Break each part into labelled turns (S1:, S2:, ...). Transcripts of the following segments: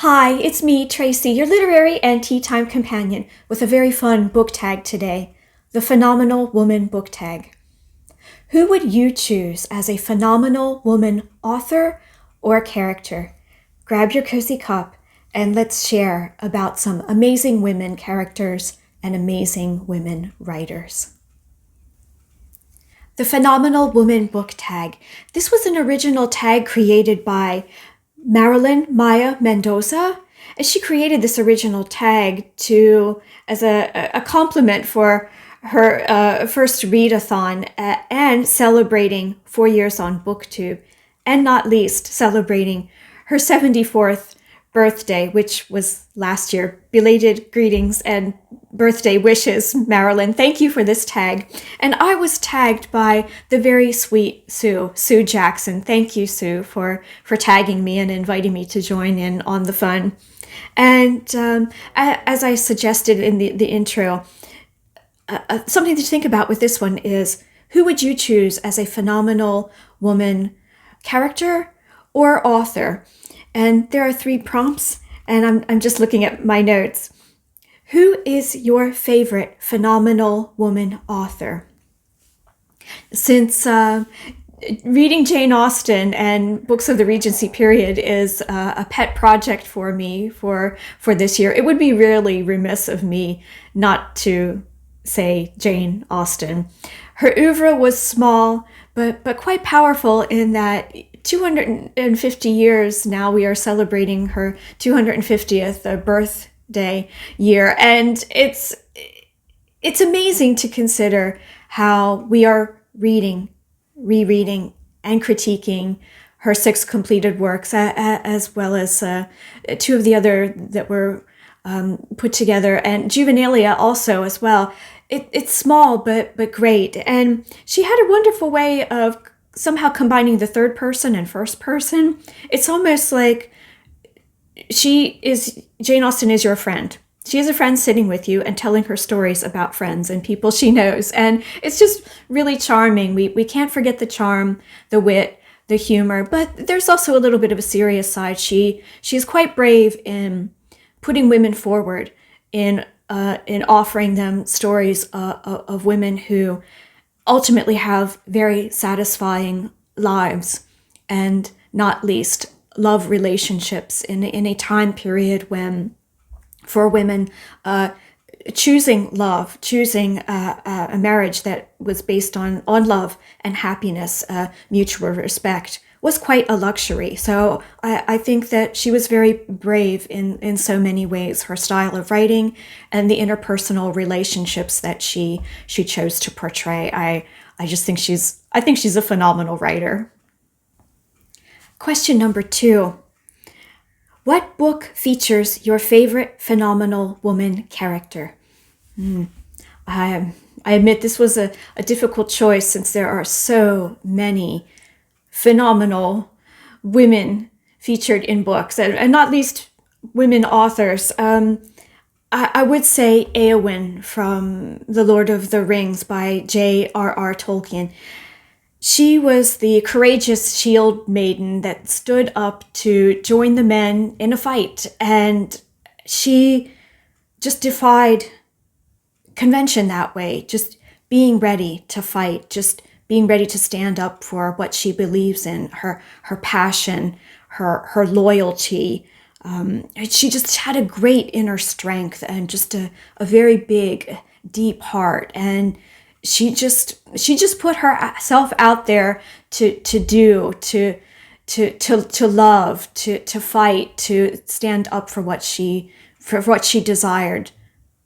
S1: Hi, it's me, Tracy, your literary and tea time companion, with a very fun book tag today, the Phenomenal Woman book tag. Who would you choose as a phenomenal woman author or character? Grab your cozy cup and let's share about some amazing women characters and amazing women writers. The Phenomenal Woman book tag. This was an original tag created by Marilyn Maya Mendoza, and she created this original tag as a compliment for her first readathon and celebrating 4 years on BookTube, and not least celebrating her 74th birthday, which was last year. Belated greetings and birthday wishes, Marilyn. Thank you for this tag. And I was tagged by the very sweet Sue Jackson. Thank you, Sue, for tagging me and inviting me to join in on the fun. And as I suggested in the intro, something to think about with this one is, who would you choose as a phenomenal woman character or author? And there are 3 prompts, and I'm just looking at my notes. Who is your favorite phenomenal woman author? Since reading Jane Austen and books of the Regency period is a pet project for me for this year, it would be really remiss of me not to say Jane Austen. Her oeuvre was small, but quite powerful in that 250 years now we are celebrating her 250th birthday year. And it's amazing to consider how we are reading, rereading, and critiquing her 6 completed works, as well as 2 of the other that were put together, and Juvenilia also as well. It's small, but great. And she had a wonderful way of somehow combining the third person and first person. It's almost like Jane Austen is your friend. She is a friend sitting with you and telling her stories about friends and people she knows. And it's just really charming. We can't forget the charm, the wit, the humor, but there's also a little bit of a serious side. She's quite brave in putting women forward, in offering them stories of women who ultimately have very satisfying lives, and not least love relationships in a time period when, for women, choosing love, choosing a marriage that was based on love and happiness, mutual respect, was quite a luxury. So I think that she was very brave in so many ways. Her style of writing and the interpersonal relationships that she chose to portray. I think she's a phenomenal writer. Question number 2. What book features your favorite phenomenal woman character? I admit this was a difficult choice, since there are so many phenomenal women featured in books, and not least women authors. I would say Éowyn from The Lord of the Rings by J.R.R. Tolkien. She was the courageous shield maiden that stood up to join the men in a fight, and she just defied convention that way, just being ready to fight, just being ready to stand up for what she believes in, her passion, her loyalty. She just had a great inner strength and just a very big, deep heart. And she just put herself out there to love, to fight, to stand up for what she desired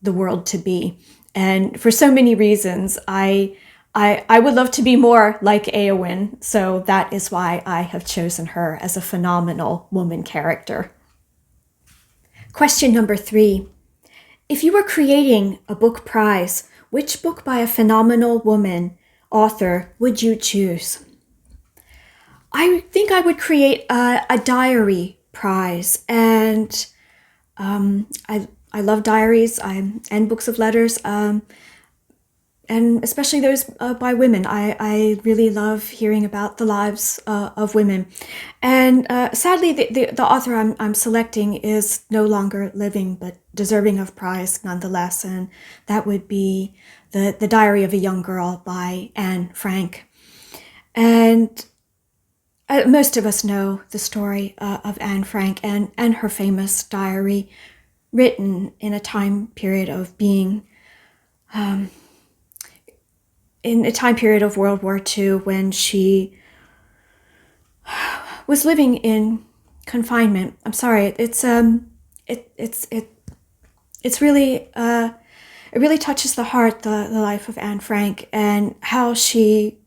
S1: the world to be. And for so many reasons, I would love to be more like Éowyn, so that is why I have chosen her as a phenomenal woman character. Question number 3. If you were creating a book prize, which book by a phenomenal woman author would you choose? I think I would create a diary prize, and I love diaries and books of letters. And and especially those by women. I really love hearing about the lives of women. And sadly, the author I'm selecting is no longer living, but deserving of prize nonetheless. And that would be The Diary of a Young Girl by Anne Frank. And most of us know the story of Anne Frank and her famous diary, written in a time period of being in a time period of World War II, when she was living in confinement. I'm sorry, it's really it really touches the heart, the life of Anne Frank, and how she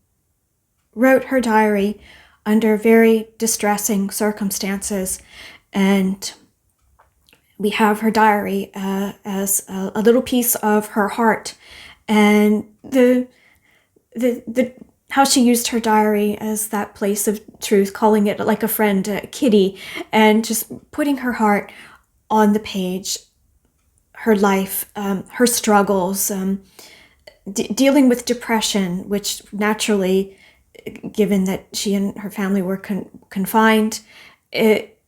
S1: wrote her diary under very distressing circumstances. And we have her diary as a little piece of her heart, and the how she used her diary as that place of truth, calling it like a friend, Kitty, and just putting her heart on the page, her life, her struggles, dealing with depression, which naturally, given that she and her family were confined, it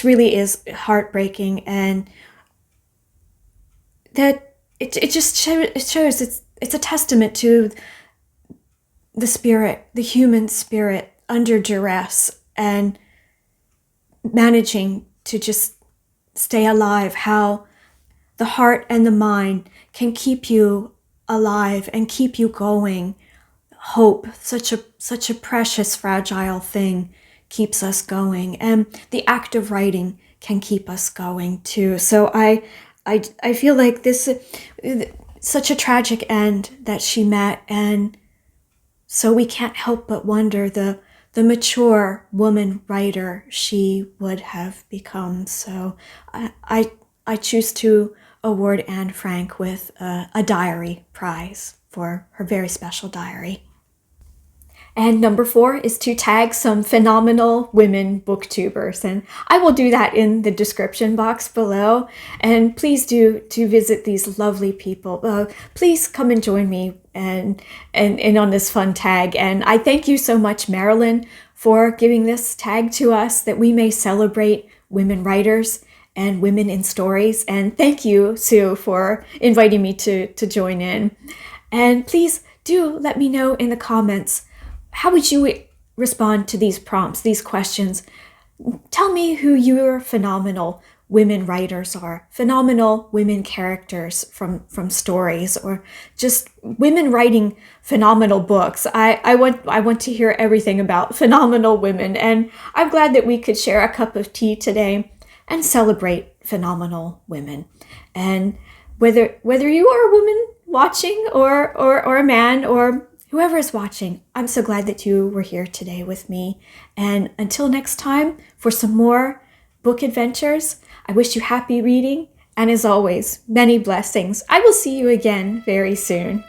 S1: really is heartbreaking, and that it shows it's a testament to the spirit, the human spirit under duress, and managing to just stay alive, how the heart and the mind can keep you alive and keep you going. Hope, such a precious, fragile thing, keeps us going, and the act of writing can keep us going too. So I feel like this, such a tragic end that she met, and so we can't help but wonder the mature woman writer she would have become. So I choose to award Anne Frank with a diary prize for her very special diary. And number 4 is to tag some phenomenal women booktubers. And I will do that in the description box below. And please do visit these lovely people. Please come and join me and on this fun tag. And I thank you so much, Marilyn, for giving this tag to us, that we may celebrate women writers and women in stories. And thank you, Sue, for inviting me to join in. And please do let me know in the comments, how would you respond to these prompts, these questions? Tell me who your phenomenal women writers are, phenomenal women characters from stories, or just women writing phenomenal books. I want to hear everything about phenomenal women, and I'm glad that we could share a cup of tea today and celebrate phenomenal women. And whether you are a woman watching or a man, or whoever is watching, I'm so glad that you were here today with me. And until next time, for some more book adventures, I wish you happy reading, and as always, many blessings. I will see you again very soon.